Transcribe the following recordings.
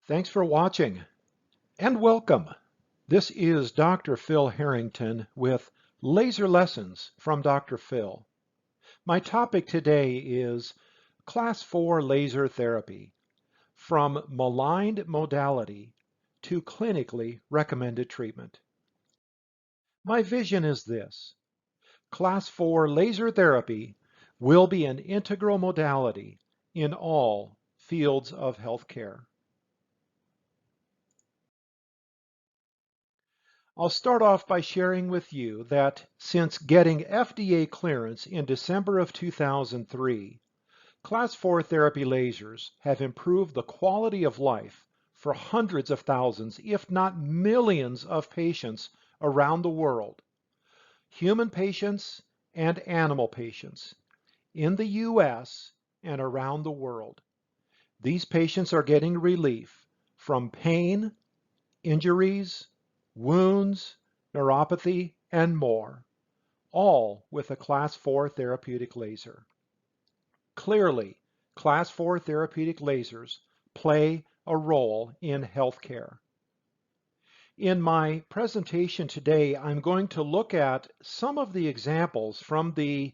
Thanks for watching and welcome. This is Dr. Phil Harrington with Laser Lessons from Dr. Phil. My topic today is Class 4 laser therapy, from maligned modality to clinically recommended treatment. My vision is this: Class 4 laser therapy will be an integral modality in all fields of healthcare. I'll start off by sharing with you that since getting FDA clearance in December of 2003, Class 4 therapy lasers have improved the quality of life for hundreds of thousands, if not millions of patients around the world, human patients and animal patients, in the US and around the world. These patients are getting relief from pain, injuries, wounds, neuropathy, and more, all with a Class 4 therapeutic laser. Clearly, Class 4 therapeutic lasers play a role in healthcare. In my presentation today, I'm going to look at some of the examples from the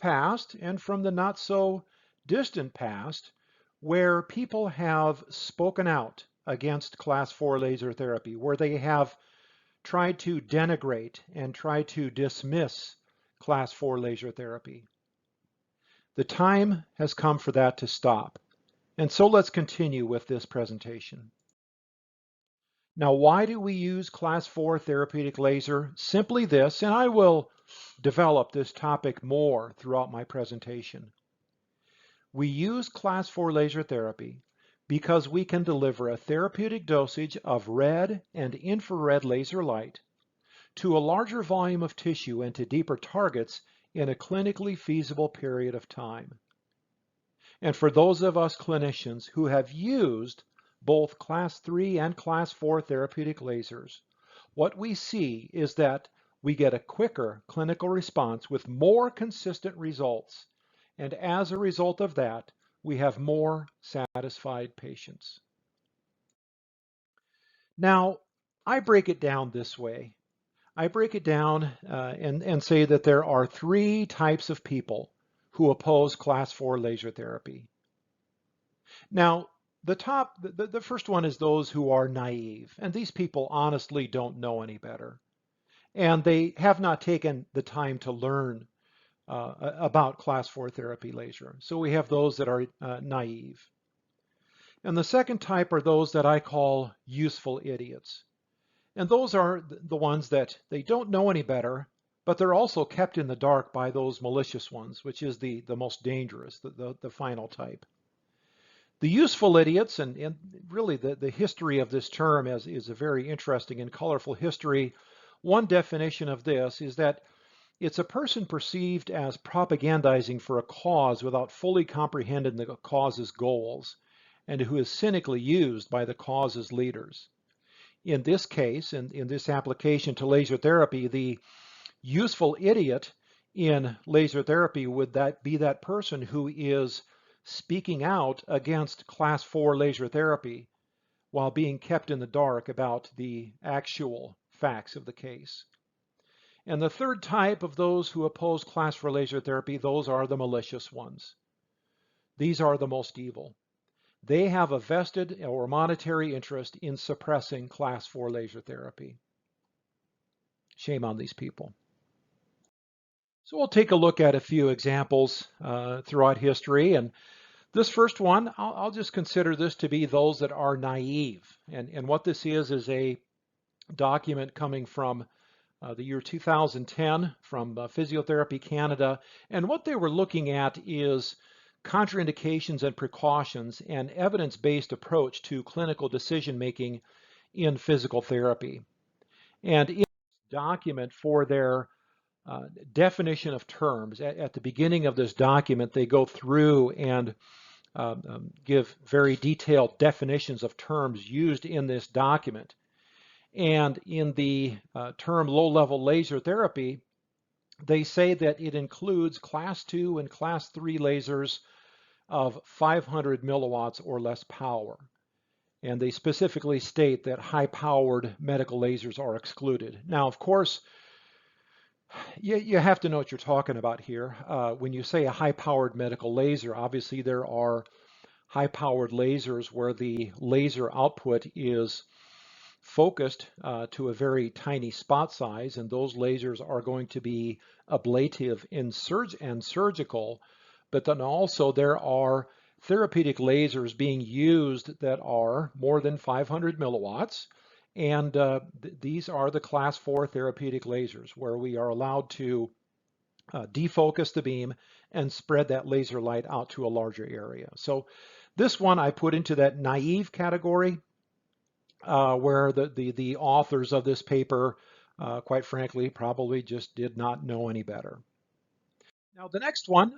past and from the not so distant past where people have spoken out against Class 4 laser therapy, where they have tried to denigrate and try to dismiss Class 4 laser therapy. The time has come for that to stop. And so let's continue with this presentation. Now, why do we use Class 4 therapeutic laser? Simply this, and I will develop this topic more throughout my presentation. We use Class 4 laser therapy because we can deliver a therapeutic dosage of red and infrared laser light to a larger volume of tissue and to deeper targets in a clinically feasible period of time. And for those of us clinicians who have used both Class 3 and Class 4 therapeutic lasers, what we see is that we get a quicker clinical response with more consistent results. And as a result of that, we have more satisfied patients. Now, I break it down this way. I break it down and say that there are three types of people who oppose Class 4 laser therapy. Now, the first one is those who are naive, and these people honestly don't know any better. And they have not taken the time to learn about Class 4 therapy laser. So we have those that are naive. And the second type are those that I call useful idiots. And those are the ones that they don't know any better, but they're also kept in the dark by those malicious ones, which is the most dangerous, the final type. The useful idiots, and really the history of this term is a very interesting and colorful history. One definition of this is that it's a person perceived as propagandizing for a cause without fully comprehending the cause's goals, and who is cynically used by the cause's leaders. In this case, in this application to laser therapy, the useful idiot in laser therapy would be that person who is speaking out against Class 4 laser therapy while being kept in the dark about the actual facts of the case. And the third type of those who oppose Class 4 laser therapy, those are the malicious ones. These are the most evil. They have a vested or monetary interest in suppressing Class 4 laser therapy. Shame on these people. So we'll take a look at a few examples throughout history. And this first one, I'll just consider this to be those that are naive. And what this is a document coming from the year 2010 from Physiotherapy Canada. And what they were looking at is contraindications and precautions and evidence-based approach to clinical decision-making in physical therapy. And in this document, for their definition of terms, at the beginning of this document, they go through and give very detailed definitions of terms used in this document. And in the term low-level laser therapy, they say that it includes Class 2 and Class 3 lasers of 500 milliwatts or less power. And they specifically state that high-powered medical lasers are excluded. Now, of course, you have to know what you're talking about here. When you say a high-powered medical laser, obviously there are high-powered lasers where the laser output is focused to a very tiny spot size, and those lasers are going to be ablative and surgical. But then also there are therapeutic lasers being used that are more than 500 milliwatts. And these are the class 4 therapeutic lasers where we are allowed to defocus the beam and spread that laser light out to a larger area. So this one I put into that naive category, where the authors of this paper, quite frankly, probably just did not know any better. Now the next one,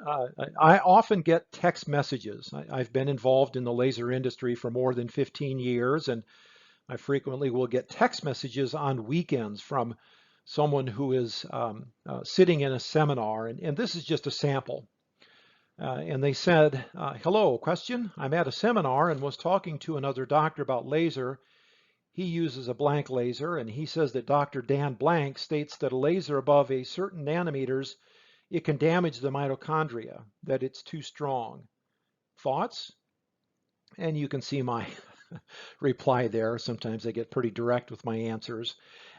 I often get text messages. I've been involved in the laser industry for more than 15 years, and I frequently will get text messages on weekends from someone who is sitting in a seminar, and this is just a sample. And they said, hello, question. I'm at a seminar and was talking to another doctor about laser. He uses a blank laser, and he says that Dr. Dan Blank states that a laser above a certain nanometers, it can damage the mitochondria, that it's too strong. Thoughts? And you can see my reply there. Sometimes I get pretty direct with my answers.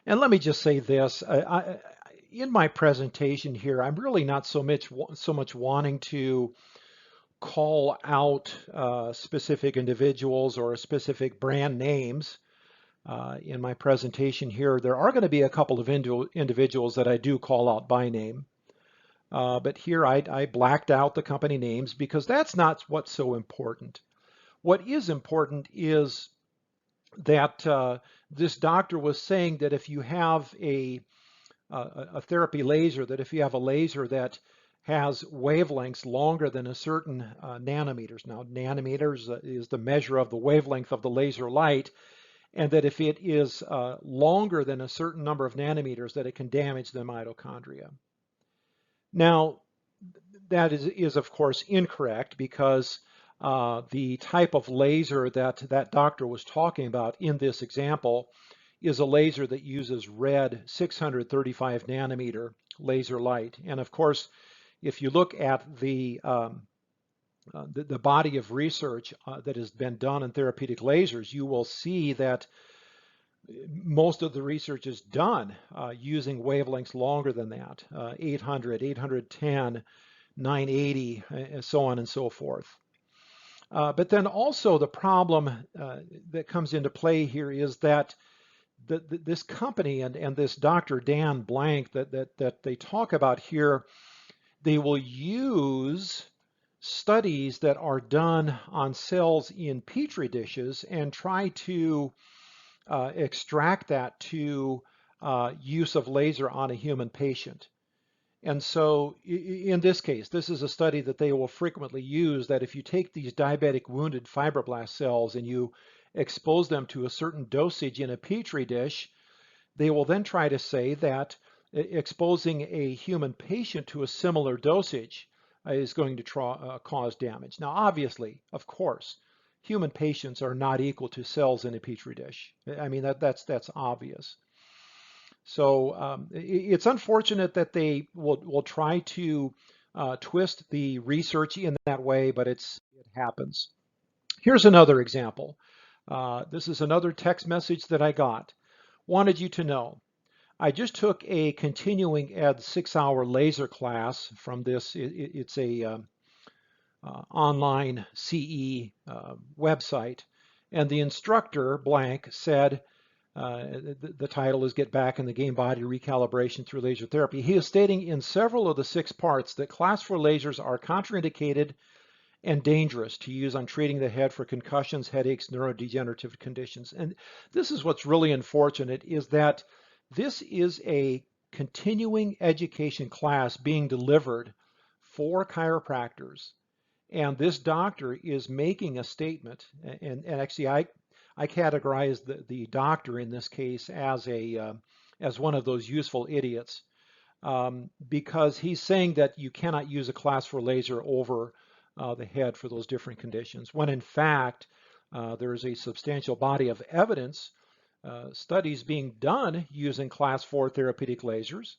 And let me just say this. In my presentation here, I'm really not so much wanting to call out specific individuals or specific brand names. In my presentation here, there are going to be a couple of individuals that I do call out by name. But here I blacked out the company names because that's not what's so important. What is important is that this doctor was saying that if you have a therapy laser, that if you have a laser that has wavelengths longer than a certain nanometers. Now, nanometers is the measure of the wavelength of the laser light, and that if it is longer than a certain number of nanometers, that it can damage the mitochondria. Now, that is of course incorrect, because the type of laser that that doctor was talking about in this example is a laser that uses red 635 nanometer laser light. And of course, if you look at the body of research that has been done in therapeutic lasers, you will see that most of the research is done using wavelengths longer than that, 800, 810, 980, and so on and so forth. But then also the problem that comes into play here is that this company and this Dr. Dan Blank that they talk about here, they will use studies that are done on cells in petri dishes and try to extract that to use of laser on a human patient. And so in this case, this is a study that they will frequently use, that if you take these diabetic wounded fibroblast cells and you expose them to a certain dosage in a petri dish, they will then try to say that exposing a human patient to a similar dosage is going to cause damage. Now, obviously, of course, human patients are not equal to cells in a petri dish. I mean, that's obvious. So it's unfortunate that they will try to twist the research in that way, but it happens. Here's another example. This is another text message that I got. Wanted you to know, I just took a continuing ed 6-hour laser class from this. It's a online CE website, and the instructor, Blank, said, the title is Get Back in the Game Body Recalibration Through Laser Therapy. He is stating in several of the 6 parts that class 4 lasers are contraindicated and dangerous to use on treating the head for concussions, headaches, neurodegenerative conditions. And this is what's really unfortunate, is that this is a continuing education class being delivered for chiropractors. And this doctor is making a statement, and actually I categorize the doctor in this case as one of those useful idiots, because he's saying that you cannot use a class 4 laser over the head for those different conditions, when in fact There is a substantial body of evidence, studies being done using class 4 therapeutic lasers.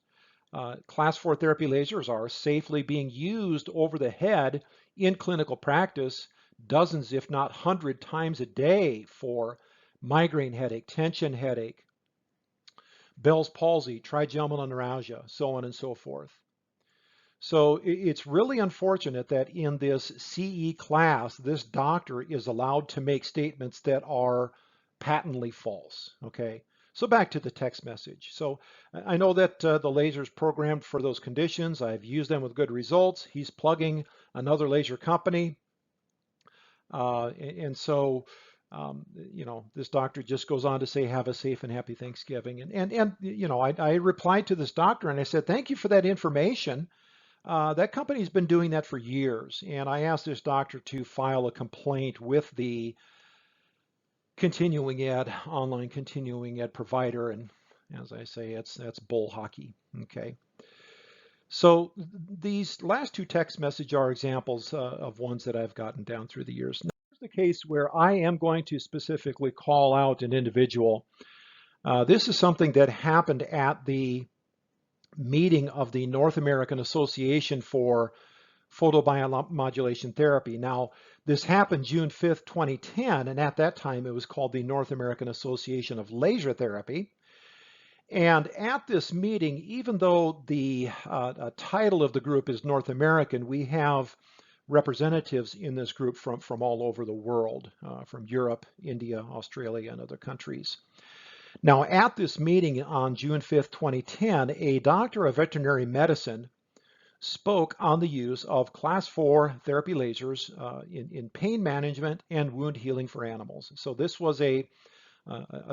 Class 4 therapy lasers are safely being used over the head in clinical practice dozens, if not 100 times a day for migraine headache, tension headache, Bell's palsy, trigeminal neuralgia, so on and so forth. So it's really unfortunate that in this CE class, this doctor is allowed to make statements that are patently false, okay? So back to the text message. So I know that the laser is programmed for those conditions. I've used them with good results. He's plugging another laser company. And so, you know, this doctor just goes on to say, have a safe and happy Thanksgiving. And you know, I replied to this doctor and I said, thank you for that information. That company's been doing that for years, and I asked this doctor to file a complaint with the continuing ed, online continuing ed provider, and as I say, that's bull hockey, okay? So these last two text messages are examples of ones that I've gotten down through the years. Now, here's the case where I am going to specifically call out an individual. This is something that happened at the meeting of the North American Association for Photobiomodulation Therapy. Now, this happened June 5th, 2010, and at that time it was called the North American Association of Laser Therapy. And at this meeting, even though the title of the group is North American, we have representatives in this group from all over the world, from Europe, India, Australia, and other countries. Now, at this meeting on June 5th, 2010, a doctor of veterinary medicine spoke on the use of class 4 therapy lasers in pain management and wound healing for animals. So this was a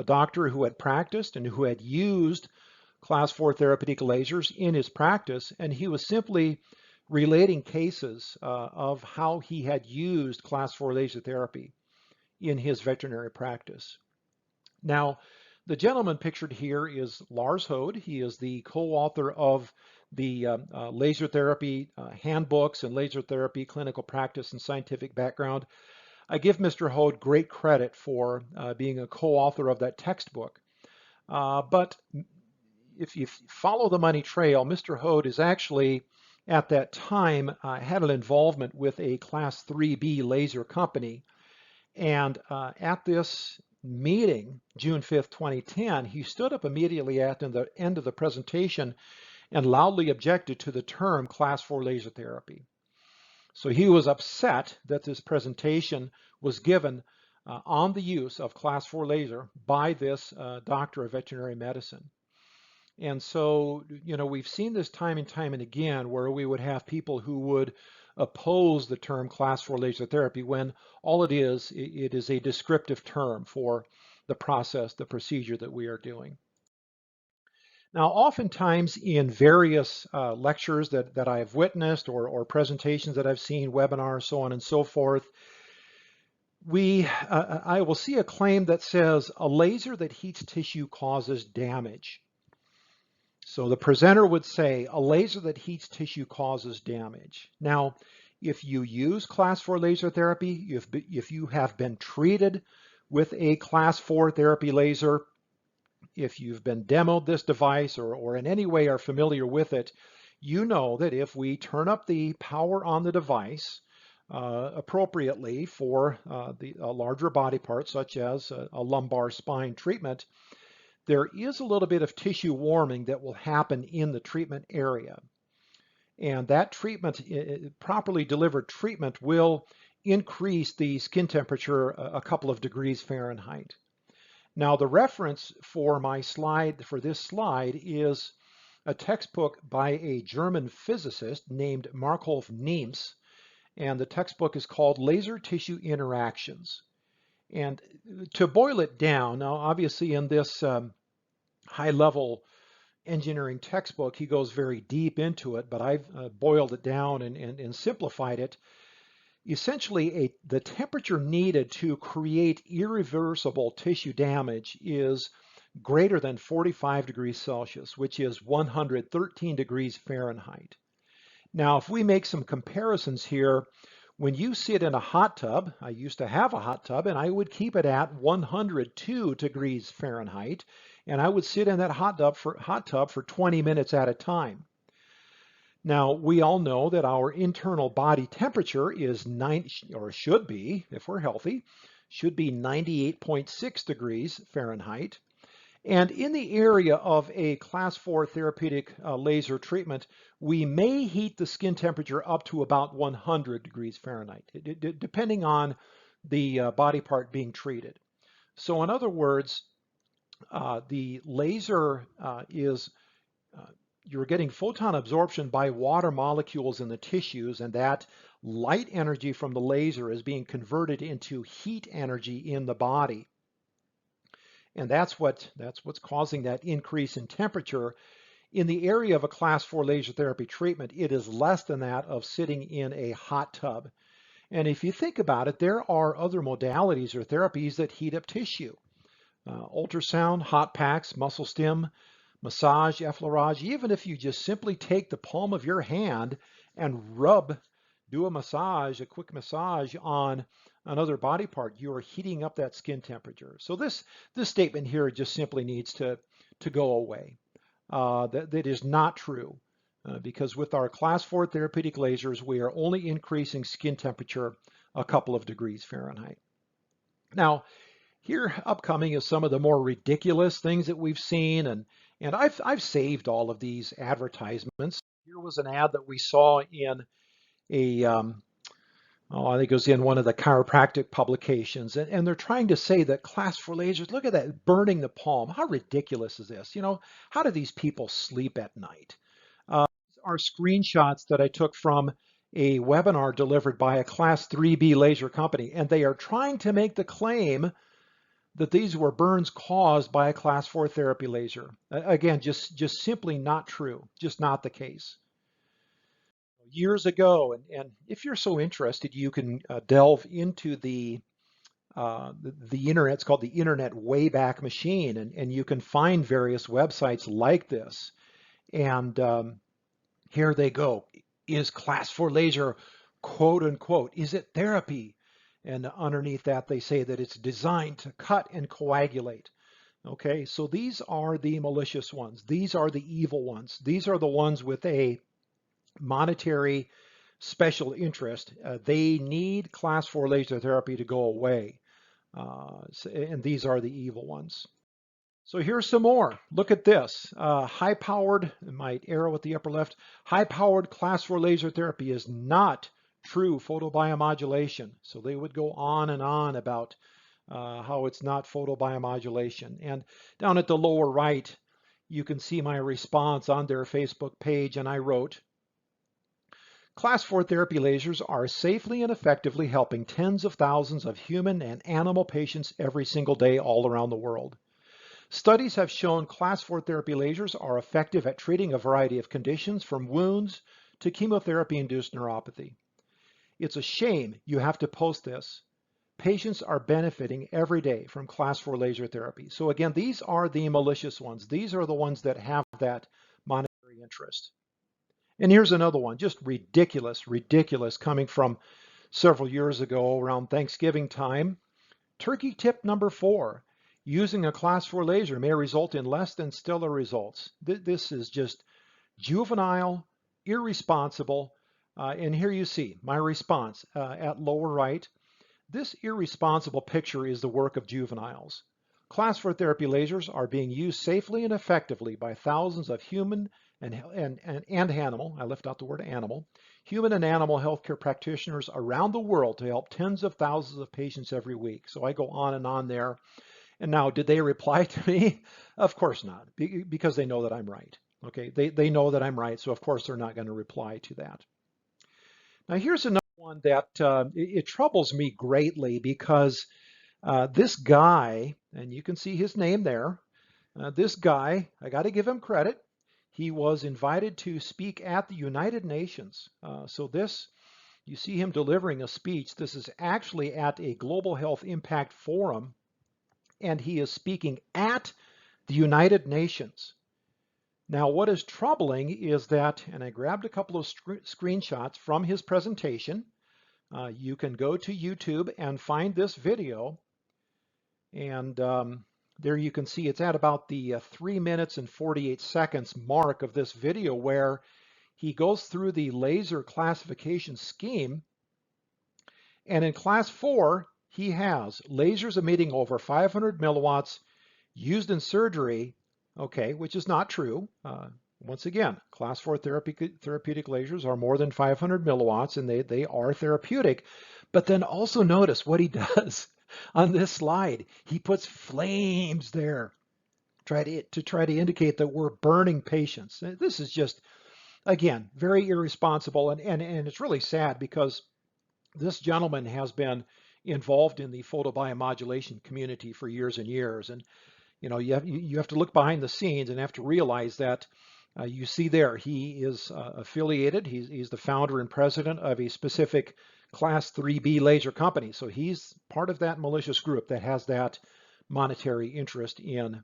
doctor who had practiced and who had used class 4 therapeutic lasers in his practice, and he was simply relating cases of how he had used class 4 laser therapy in his veterinary practice. Now, the gentleman pictured here is Lars Hode. He is the co-author of the laser therapy handbooks and laser therapy clinical practice and scientific background. I give Mr. Hode great credit for being a co-author of that textbook. But if you follow the money trail, Mr. Hode is actually, at that time, had an involvement with a class 3B laser company. And at this meeting, June 5th, 2010, he stood up immediately at the end of the presentation and loudly objected to the term class 4 laser therapy. So he was upset that this presentation was given on the use of class 4 laser by this doctor of veterinary medicine. And so, you know, we've seen this time and time and again where we would have people who would oppose the term class 4 laser therapy when all it is a descriptive term for the process, the procedure that we are doing. Now, oftentimes in various lectures that I have witnessed or presentations that I've seen, webinars, so on and so forth, I will see a claim that says a laser that heats tissue causes damage. So the presenter would say a laser that heats tissue causes damage. Now, if you use class 4 laser therapy, if you have been treated with a class 4 therapy laser, if you've been demoed this device or in any way are familiar with it, you know that if we turn up the power on the device appropriately for a larger body part, such as a lumbar spine treatment, there is a little bit of tissue warming that will happen in the treatment area. And that treatment, properly delivered treatment, will increase the skin temperature a couple of degrees Fahrenheit. Now, the reference for my slide, for this slide, is a textbook by a German physicist named Markholf Niems, and the textbook is called Laser Tissue Interactions. And to boil it down, now obviously in this high-level engineering textbook, he goes very deep into it, but I've boiled it down and simplified it. Essentially, the temperature needed to create irreversible tissue damage is greater than 45 degrees Celsius, which is 113 degrees Fahrenheit. Now, if we make some comparisons here, When you sit in a hot tub, I used to have a hot tub, and I would keep it at 102 degrees Fahrenheit, and I would sit in that hot tub for 20 minutes at a time. Now, we all know that our internal body temperature is or should be, if we're healthy, should be 98.6 degrees Fahrenheit. And in the area of a class 4 therapeutic laser treatment, we may heat the skin temperature up to about 100 degrees Fahrenheit, depending on the body part being treated. So in other words, the laser you're getting photon absorption by water molecules in the tissues, and that light energy from the laser is being converted into heat energy in the body. And that's what's causing that increase in temperature. In the area of a class 4 laser therapy treatment, it is less than that of sitting in a hot tub. And if you think about it, there are other modalities or therapies that heat up tissue. Ultrasound, hot packs, muscle stim, massage, effleurage. Even if you just simply take the palm of your hand and do a quick massage on another body part, you are heating up that skin temperature. So this statement here just simply needs to go away. That is not true, because with our class 4 therapeutic lasers, we are only increasing skin temperature a couple of degrees Fahrenheit. Now, here upcoming is some of the more ridiculous things that we've seen, and I've saved all of these advertisements. Here was an ad that we saw in I think it was in one of the chiropractic publications, and they're trying to say that class 4 lasers, look at that, burning the palm. How ridiculous is this? You know, how do these people sleep at night? These are screenshots that I took from a webinar delivered by a class 3B laser company, and they are trying to make the claim that these were burns caused by a class 4 therapy laser. Again, just simply not true, just not the case. Years ago, and if you're so interested, you can delve into the internet. It's called the Internet Wayback Machine, and you can find various websites like this. And here they go. Is class 4 laser, quote unquote, is it therapy? And underneath that, they say that it's designed to cut and coagulate. Okay, so these are the malicious ones. These are the evil ones. These are the ones with a monetary special interest. They need class 4 laser therapy to go away. And these are the evil ones. So here's some more. Look at this. High-powered, my arrow at the upper left, high-powered class 4 laser therapy is not true photobiomodulation. So they would go on and on about how it's not photobiomodulation. And down at the lower right, you can see my response on their Facebook page, and I wrote, Class 4 therapy lasers are safely and effectively helping tens of thousands of human and animal patients every single day all around the world. Studies have shown class 4 therapy lasers are effective at treating a variety of conditions from wounds to chemotherapy-induced neuropathy. It's a shame you have to post this. Patients are benefiting every day from class 4 laser therapy. So again, these are the malicious ones. These are the ones that have that monetary interest. And here's another one, just ridiculous, coming from several years ago around Thanksgiving time. Turkey tip number 4, using a class 4 laser may result in less than stellar results. This is just juvenile, irresponsible, and here you see my response at lower right. This irresponsible picture is the work of juveniles. Class 4 therapy lasers are being used safely and effectively by thousands of human and animal, I left out the word animal, human and animal healthcare practitioners around the world to help tens of thousands of patients every week. So I go on and on there. And now, did they reply to me? Of course not, because they know that I'm right. Okay, they know that I'm right, so of course they're not going to reply to that. Now here's another one that it troubles me greatly, because this guy, and you can see his name there, this guy, I got to give him credit. He was invited to speak at the United Nations. So this, you see him delivering a speech. This is actually at a Global Health Impact Forum, and he is speaking at the United Nations. Now, what is troubling is that, and I grabbed a couple of screenshots from his presentation. you can go to YouTube and find this video, and there you can see it's at about the 3 minutes and 48 seconds mark of this video, where he goes through the laser classification scheme. And in class 4, he has lasers emitting over 500 milliwatts used in surgery, okay, which is not true. Once again, class 4 therapeutic lasers are more than 500 milliwatts, and they are therapeutic. But then also notice what he does on this slide. He puts flames there to try to indicate that we're burning patients. This is just, again, very irresponsible, and it's really sad, because this gentleman has been involved in the photobiomodulation community for years and years. And you have to look behind the scenes and have to realize that you see there he is affiliated. He's the founder and president of a specific class 3B laser company. So he's part of that malicious group that has that monetary interest in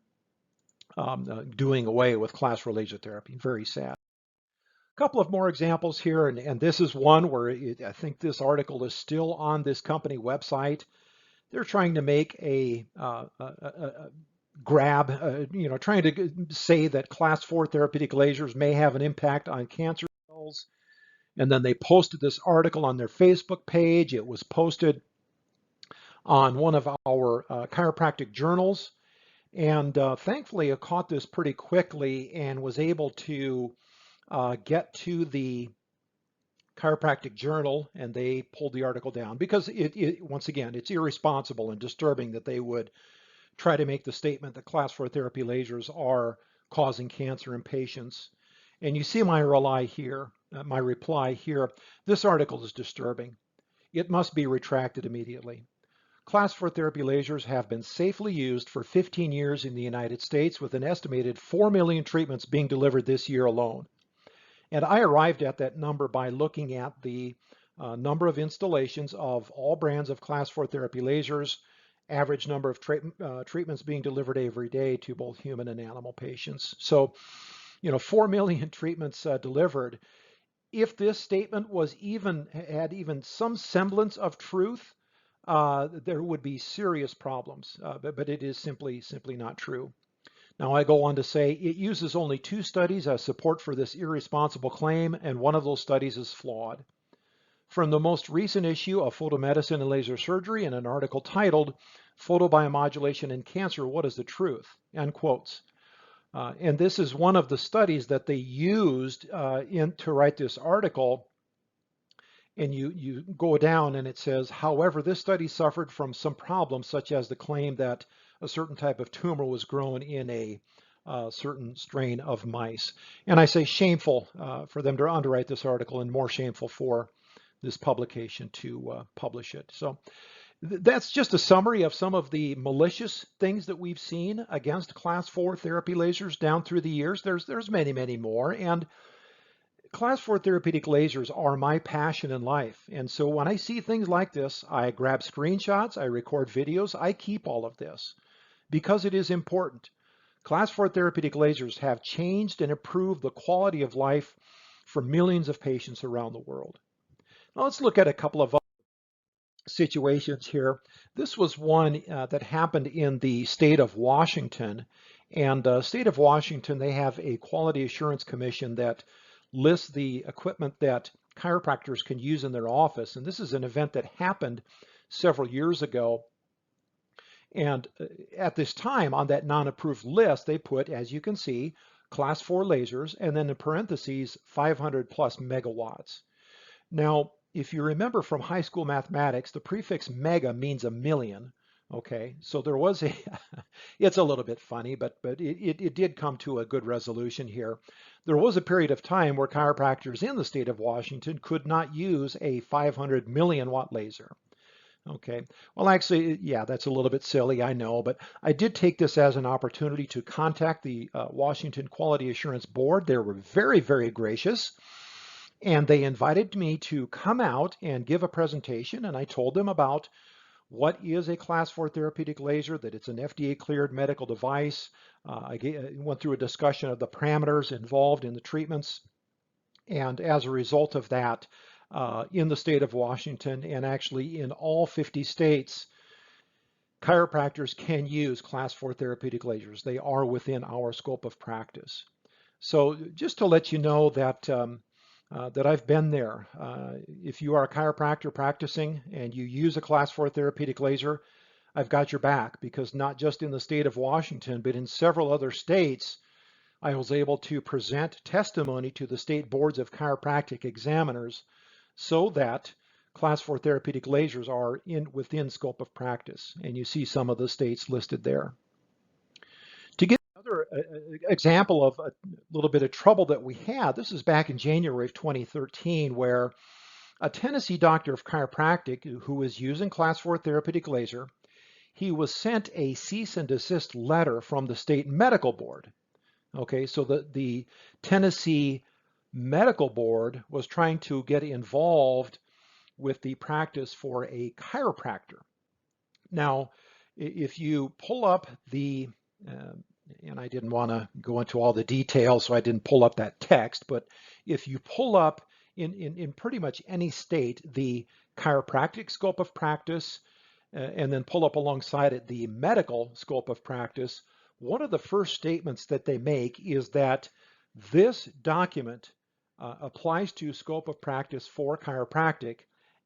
doing away with class 4 laser therapy. Very sad. A couple of more examples here, and this is one where I think this article is still on this company website. They're trying to make a grab, trying to say that class 4 therapeutic lasers may have an impact on cancer cells. And then they posted this article on their Facebook page. It was posted on one of our chiropractic journals. And thankfully, I caught this pretty quickly and was able to get to the chiropractic journal, and they pulled the article down, because once again, it's irresponsible and disturbing that they would try to make the statement that class 4 therapy lasers are causing cancer in patients. And you see my reply here. This article is disturbing. It must be retracted immediately. Class 4 therapy lasers have been safely used for 15 years in the United States, with an estimated 4 million treatments being delivered this year alone. And I arrived at that number by looking at the number of installations of all brands of class 4 therapy lasers, average number of treatments being delivered every day to both human and animal patients. So, 4 million treatments delivered. If this statement had even some semblance of truth, there would be serious problems. But it is simply not true. Now, I go on to say it uses only 2 studies as support for this irresponsible claim, and one of those studies is flawed. From the most recent issue of Photomedicine and Laser Surgery, in an article titled "Photobiomodulation in Cancer, What is the Truth?" End quotes. And this is one of the studies that they used to write this article. And you go down and it says, however, this study suffered from some problems, such as the claim that a certain type of tumor was grown in a certain strain of mice. And I say shameful for them to underwrite this article, and more shameful for this publication to publish it. So that's just a summary of some of the malicious things that we've seen against class 4 therapy lasers down through the years. There's many, many more. And class 4 therapeutic lasers are my passion in life. And so when I see things like this, I grab screenshots, I record videos, I keep all of this because it is important. Class 4 therapeutic lasers have changed and improved the quality of life for millions of patients around the world. Now let's look at a couple of situations here. This was one that happened in the state of Washington. And state of Washington, they have a quality assurance commission that lists the equipment that chiropractors can use in their office. And this is an event that happened several years ago. And at this time, on that non-approved list, they put, as you can see, class 4 lasers, and then in parentheses, 500 plus megawatts. Now, if you remember from high school mathematics, the prefix mega means a million. Okay, so there was it's a little bit funny, but it did come to a good resolution here. There was a period of time where chiropractors in the state of Washington could not use a 500 million watt laser. Okay, well actually, yeah, that's a little bit silly, I know, but I did take this as an opportunity to contact the Washington Quality Assurance Board. They were very, very gracious. And they invited me to come out and give a presentation, and I told them about what is a class 4 therapeutic laser, that it's an FDA cleared medical device. I went through a discussion of the parameters involved in the treatments. And as a result of that, in the state of Washington, and actually in all 50 states, chiropractors can use class 4 therapeutic lasers. They are within our scope of practice. So just to let you know that that I've been there. If you are a chiropractor practicing and you use a class 4 therapeutic laser, I've got your back, because not just in the state of Washington, but in several other states, I was able to present testimony to the state boards of chiropractic examiners so that class 4 therapeutic lasers are within scope of practice. And you see some of the states listed there. To get another example of a little bit of trouble that we had, this is back in January of 2013, where a Tennessee doctor of chiropractic who was using class 4 therapeutic laser, he was sent a cease and desist letter from the state medical board. Okay, so the Tennessee medical board was trying to get involved with the practice for a chiropractor. Now, if you pull up the, and I didn't want to go into all the details, so I didn't pull up that text, but if you pull up in pretty much any state the chiropractic scope of practice, and then pull up alongside it the medical scope of practice, one of the first statements that they make is that this document applies to scope of practice for chiropractic,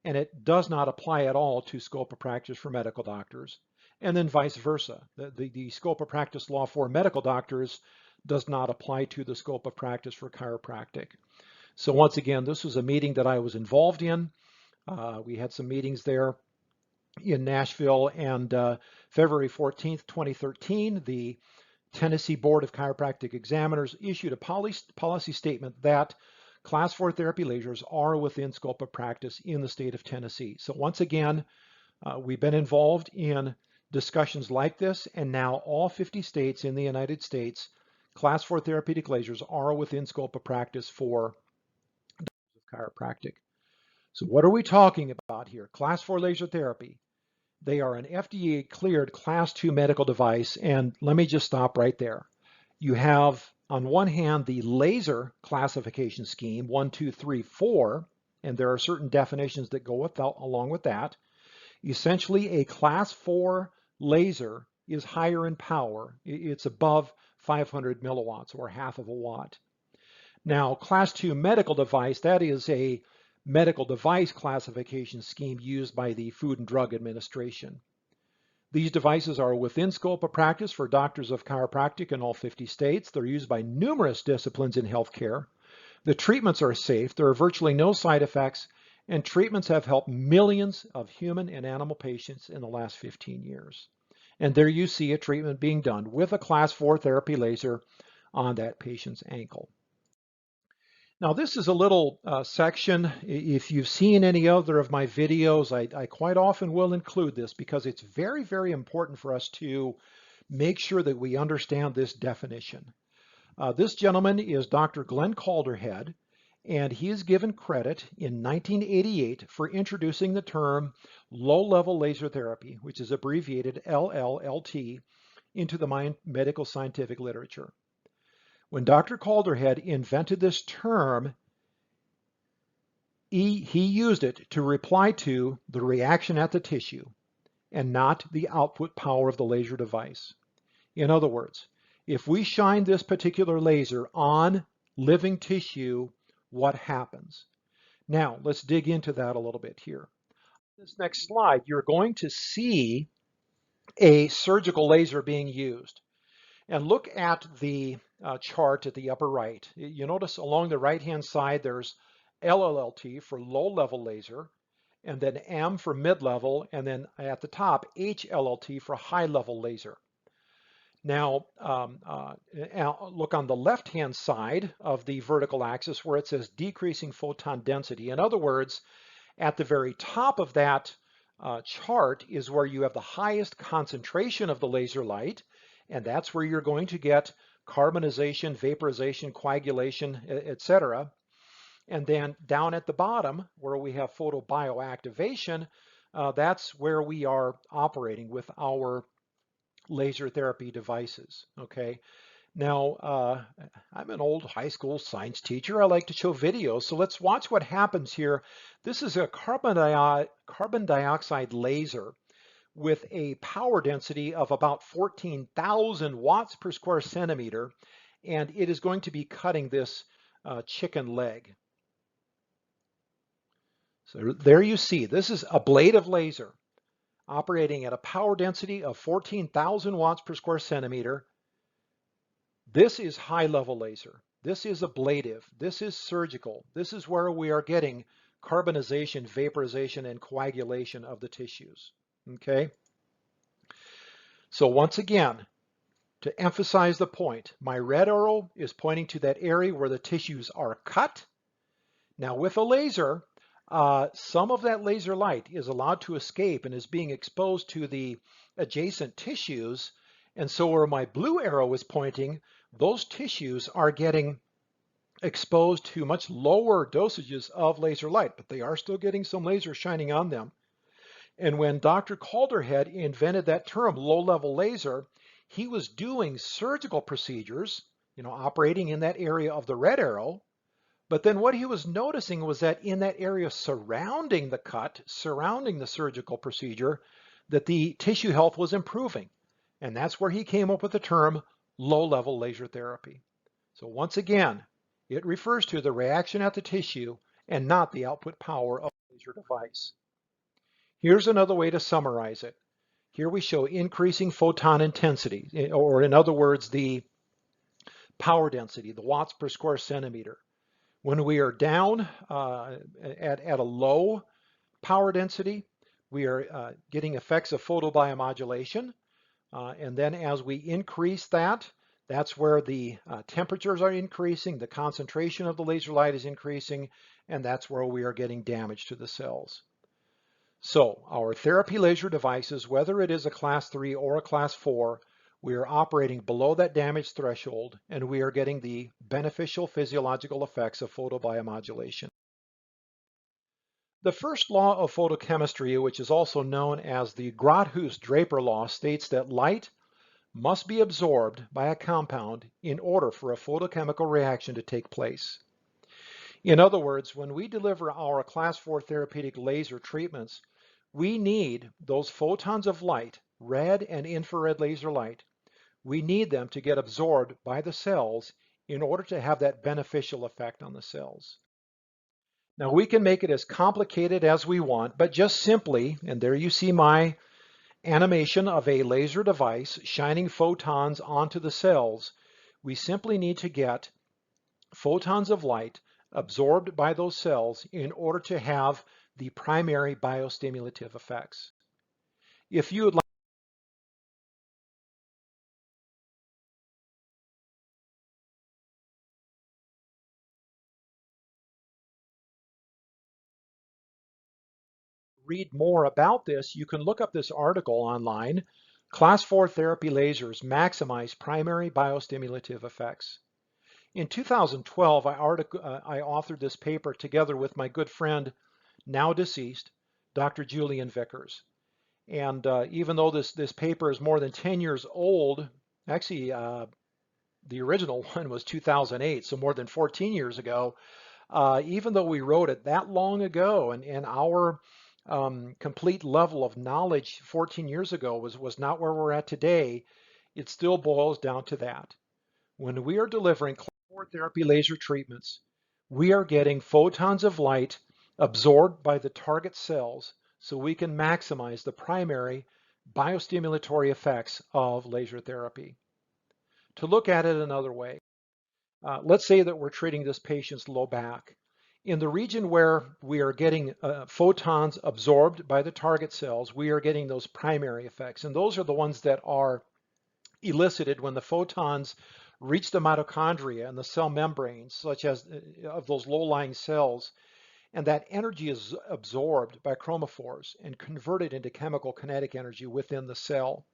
and it does not apply at all to scope of practice for medical doctors, and then vice versa. The scope of practice law for medical doctors does not apply to the scope of practice for chiropractic. So once again, this was a meeting that I was involved in. We had some meetings there in Nashville, and February 14th, 2013, the Tennessee Board of Chiropractic Examiners issued a policy statement that class 4 therapy lasers are within scope of practice in the state of Tennessee. So once again, we've been involved in discussions like this, and now all 50 states in the United States, class 4 therapeutic lasers are within scope of practice for chiropractic. So what are we talking about here? Class 4 laser therapy. They are an FDA cleared class 2 medical device, and let me just stop right there. You have on one hand the laser classification scheme 1, 2, 3, 4, and there are certain definitions that go along with that. Essentially, a class 4 laser is higher in power. It's above 500 milliwatts, or half of a watt. Now, class 2 medical device, that is a medical device classification scheme used by the Food and Drug Administration. These devices are within scope of practice for doctors of chiropractic in all 50 states. They're used by numerous disciplines in healthcare. The treatments are safe. There are virtually no side effects, and treatments have helped millions of human and animal patients in the last 15 years. And there you see a treatment being done with a class 4 therapy laser on that patient's ankle. Now this is a little section. If you've seen any other of my videos, I quite often will include this because it's very, very important for us to make sure that we understand this definition. This gentleman is Dr. Glenn Calderhead, and he is given credit in 1988 for introducing the term low-level laser therapy, which is abbreviated LLLT, into the medical scientific literature. When Dr. Calderhead invented this term, he used it to reply to the reaction at the tissue and not the output power of the laser device. In other words, if we shine this particular laser on living tissue, what happens? Now, let's dig into that a little bit here. This next slide, you're going to see a surgical laser being used. And look at the chart at the upper right. You notice along the right-hand side, there's LLLT for low-level laser, and then M for mid-level, and then at the top, HLLT for high-level laser. Now, look on the left-hand side of the vertical axis where it says decreasing photon density. In other words, at the very top of that chart is where you have the highest concentration of the laser light, and that's where you're going to get carbonization, vaporization, coagulation, etc. And then down at the bottom, where we have photobioactivation, that's where we are operating with our laser therapy devices, okay? Now, I'm an old high school science teacher. I like to show videos. So let's watch what happens here. This is a carbon dioxide laser with a power density of about 14,000 watts per square centimeter, and it is going to be cutting this chicken leg. So there you see, this is a ablative laser operating at a power density of 14,000 watts per square centimeter. This is high-level laser. This is ablative. This is surgical. This is where we are getting carbonization, vaporization, and coagulation of the tissues. Okay? So once again, to emphasize the point, my red arrow is pointing to that area where the tissues are cut. Now with a laser, some of that laser light is allowed to escape and is being exposed to the adjacent tissues. And so where my blue arrow is pointing, those tissues are getting exposed to much lower dosages of laser light, but they are still getting some laser shining on them. And when Dr. Calderhead invented that term, low-level laser, he was doing surgical procedures, operating in that area of the red arrow. But then what he was noticing was that in that area surrounding the cut, surrounding the surgical procedure, that the tissue health was improving. And that's where he came up with the term low-level laser therapy. So once again, it refers to the reaction at the tissue and not the output power of the laser device. Here's another way to summarize it. Here we show increasing photon intensity, or in other words, the power density, the watts per square centimeter. When we are down at a low power density, we are getting effects of photobiomodulation. And then as we increase that, that's where the temperatures are increasing, the concentration of the laser light is increasing, and that's where we are getting damage to the cells. So our therapy laser devices, whether it is a class 3 or a class 4, we are operating below that damage threshold, and we are getting the beneficial physiological effects of photobiomodulation. The first law of photochemistry, which is also known as the Grotthuss-Draper law, states that light must be absorbed by a compound in order for a photochemical reaction to take place. In other words, when we deliver our class 4 therapeutic laser treatments, we need those photons of light, red and infrared laser light. We need them to get absorbed by the cells in order to have that beneficial effect on the cells. Now we can make it as complicated as we want, but just simply, and there you see my animation of a laser device shining photons onto the cells, we simply need to get photons of light absorbed by those cells in order to have the primary biostimulative effects. If you would like to read more about this, you can look up this article online. Class 4 therapy lasers maximize primary biostimulative effects. In 2012, I authored this paper together with my good friend, now deceased, Dr. Julian Vickers. And even though this paper is more than 10 years old, actually the original one was 2008, so more than 14 years ago, even though we wrote it that long ago and our complete level of knowledge 14 years ago was not where we're at today, it still boils down to that. When we are delivering class 4 therapy laser treatments, we are getting photons of light absorbed by the target cells so we can maximize the primary biostimulatory effects of laser therapy. To look at it another way, let's say that we're treating this patient's low back. In the region where we are getting photons absorbed by the target cells, we are getting those primary effects, and those are the ones that are elicited when the photons reach the mitochondria and the cell membranes, such as of those low-lying cells, and that energy is absorbed by chromophores and converted into chemical kinetic energy within the cell.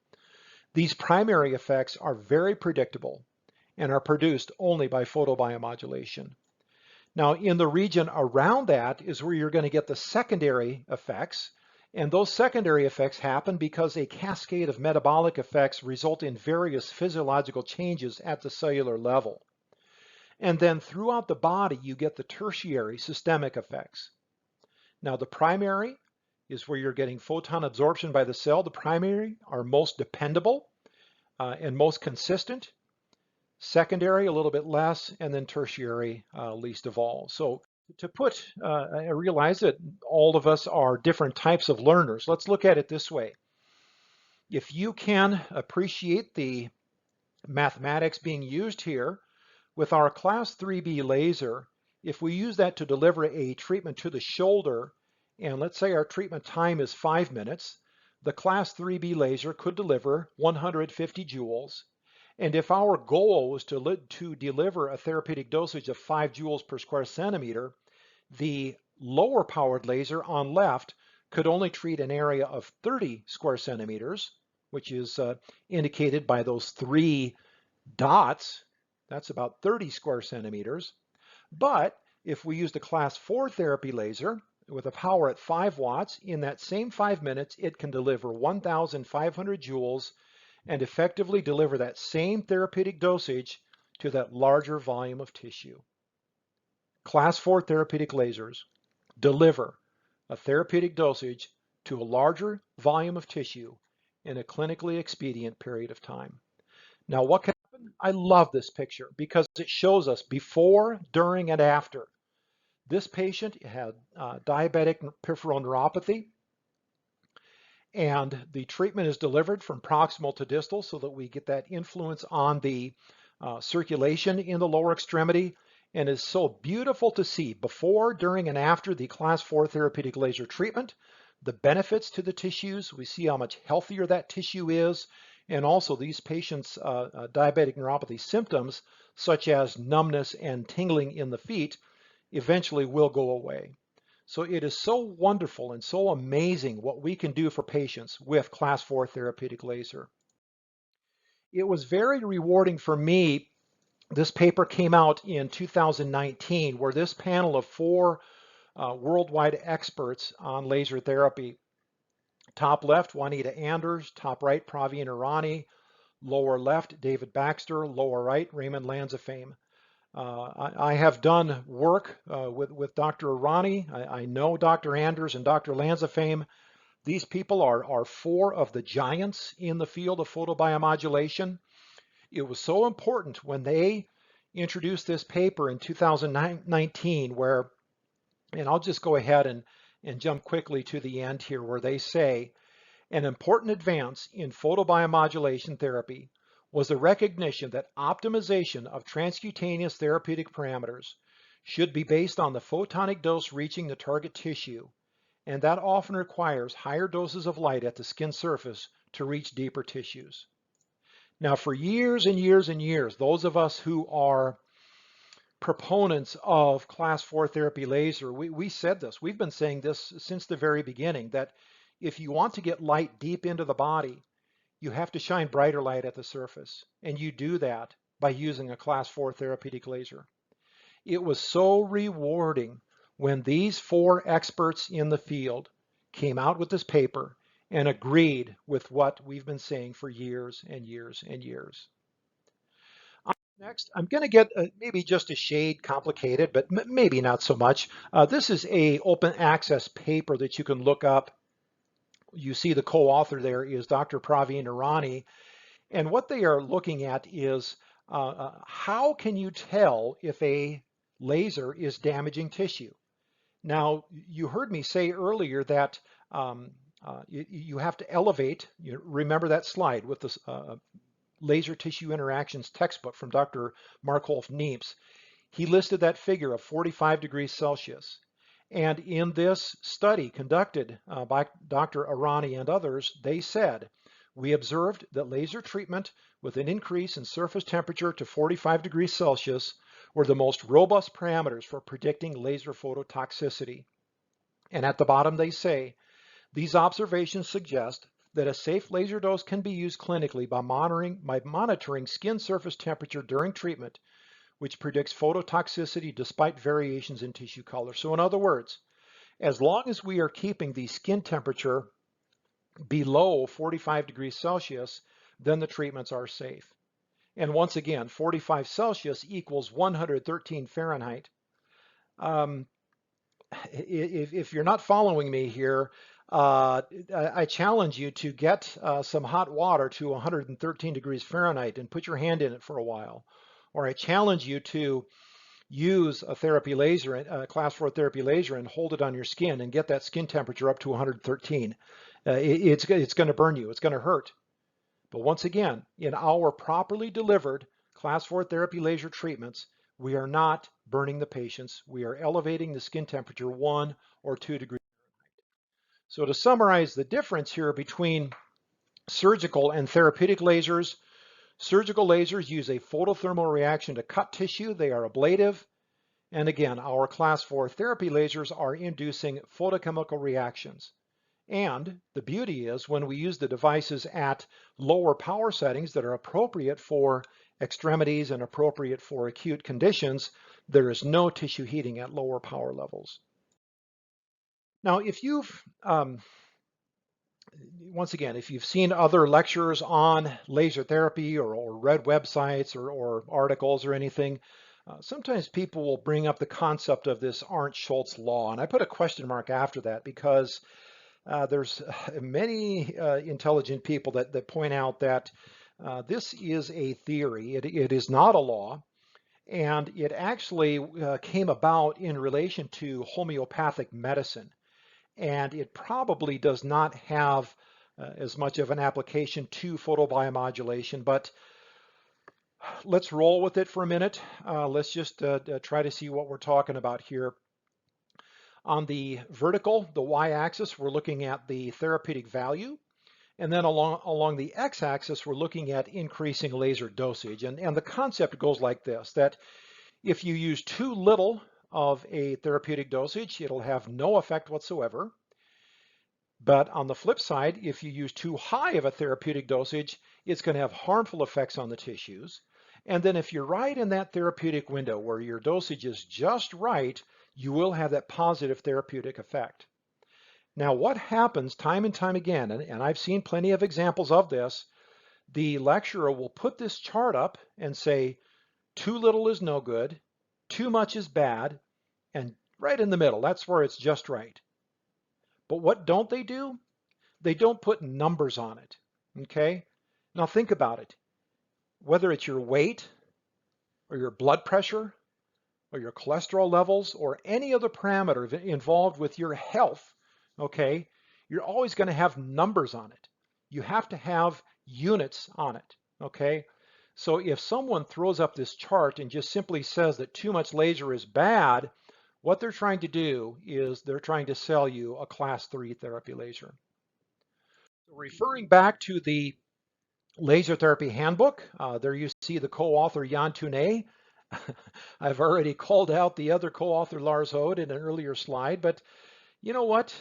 These primary effects are very predictable and are produced only by photobiomodulation. Now, in the region around that is where you're going to get the secondary effects, And those secondary effects happen because a cascade of metabolic effects result in various physiological changes at the cellular level. And then throughout the body, you get the tertiary systemic effects. Now, the primary is where you're getting photon absorption by the cell. The primary are most dependable and most consistent. Secondary, a little bit less, and then tertiary, least of all. So I realize that all of us are different types of learners. Let's look at it this way. If you can appreciate the mathematics being used here, with our class 3B laser, if we use that to deliver a treatment to the shoulder, and let's say our treatment time is 5 minutes, the class 3B laser could deliver 150 joules. And if our goal was to deliver a therapeutic dosage of 5 joules per square centimeter, the lower powered laser on left could only treat an area of 30 square centimeters, which is indicated by those 3 dots. That's about 30 square centimeters. But if we use the class 4 therapy laser with a power at 5 watts, in that same 5 minutes, it can deliver 1,500 joules and effectively deliver that same therapeutic dosage to that larger volume of tissue. Class 4 therapeutic lasers deliver a therapeutic dosage to a larger volume of tissue in a clinically expedient period of time. Now, what can happen? I love this picture because it shows us before, during, and after. This patient had diabetic peripheral neuropathy, and the treatment is delivered from proximal to distal so that we get that influence on the circulation in the lower extremity. And it's so beautiful to see before, during, and after the class 4 therapeutic laser treatment, the benefits to the tissues. We see how much healthier that tissue is. And also these patients' diabetic neuropathy symptoms, such as numbness and tingling in the feet, eventually will go away. So it is so wonderful and so amazing what we can do for patients with class 4 therapeutic laser. It was very rewarding for me. This paper came out in 2019 where this panel of 4 worldwide experts on laser therapy, top left, Juanita Anders, top right, Praveen Irani, lower left, David Baxter, lower right, Raymond Lanzafame. I have done work with Dr. Irani. I know Dr. Anders and Dr. Lanzafame. These people are 4 of the giants in the field of photobiomodulation. It was so important when they introduced this paper in 2019 where, and I'll just go ahead and jump quickly to the end here, where they say, an important advance in photobiomodulation therapy was the recognition that optimization of transcutaneous therapeutic parameters should be based on the photonic dose reaching the target tissue, and that often requires higher doses of light at the skin surface to reach deeper tissues. Now, for years and years and years, those of us who are proponents of class 4 therapy laser, we said this. We've been saying this since the very beginning, that if you want to get light deep into the body, you have to shine brighter light at the surface. And you do that by using a class 4 therapeutic laser. It was so rewarding when these 4 experts in the field came out with this paper and agreed with what we've been saying for years and years and years. Next, I'm going to get maybe just a shade complicated, but maybe not so much. This is an open access paper that you can look up. You see the co-author there is Dr. Praveen Irani. And what they are looking at is how can you tell if a laser is damaging tissue? Now, you heard me say earlier that you have to elevate. You remember that slide with this laser tissue interactions textbook from Dr. Markholf Neeps. He listed that figure of 45 degrees Celsius. And in this study conducted by Dr. Irani and others, they said, we observed that laser treatment with an increase in surface temperature to 45 degrees Celsius were the most robust parameters for predicting laser phototoxicity. And at the bottom they say, these observations suggest that a safe laser dose can be used clinically by monitoring skin surface temperature during treatment, which predicts phototoxicity despite variations in tissue color. So in other words, As long as we are keeping the skin temperature below 45 degrees Celsius, then the treatments are safe. And once again, 45 Celsius equals 113 Fahrenheit. If you're not following me here, I challenge you to get some hot water to 113 degrees Fahrenheit and put your hand in it for a while. Or I challenge you to use a therapy laser, a class 4 therapy laser, and hold it on your skin and get that skin temperature up to 113. It's going to burn you. It's going to hurt. But once again, in our properly delivered class 4 therapy laser treatments, we are not burning the patients. We are elevating the skin temperature 1 or 2 degrees. So to summarize the difference here between surgical and therapeutic lasers, surgical lasers use a photothermal reaction to cut tissue. They are ablative. And again, our class 4 therapy lasers are inducing photochemical reactions. And the beauty is when we use the devices at lower power settings that are appropriate for extremities and appropriate for acute conditions, there is no tissue heating at lower power levels. Now, if you've, once again, if you've seen other lectures on laser therapy or read websites or articles or anything, sometimes people will bring up the concept of this Arndt-Schultz law. And I put a question mark after that because there's many intelligent people that point out that this is a theory. It is not a law, and it actually came about in relation to homeopathic medicine, and it probably does not have as much of an application to photobiomodulation, but let's roll with it for a minute. Let's just try to see what we're talking about here. On the vertical, the y-axis, we're looking at the therapeutic value. And then along the x-axis, we're looking at increasing laser dosage. And the concept goes like this, that if you use too little of a therapeutic dosage, it'll have no effect whatsoever. But on the flip side, if you use too high of a therapeutic dosage, it's going to have harmful effects on the tissues. And then if you're right in that therapeutic window where your dosage is just right, you will have that positive therapeutic effect. Now, what happens time and time again, and I've seen plenty of examples of this, the lecturer will put this chart up and say, too little is no good, too much is bad, and right in the middle, that's where it's just right. But what don't they do? They don't put numbers on it, okay? Now think about it. Whether it's your weight or your blood pressure or your cholesterol levels or any other parameter involved with your health, okay, you're always going to have numbers on it. You have to have units on it, okay? So if someone throws up this chart and just simply says that too much laser is bad, what they're trying to do is they're trying to sell you a class 3 therapy laser. Referring back to the laser therapy handbook, there you see the co-author Jan Tuné. I've already called out the other co-author Lars Hode in an earlier slide, but you know what?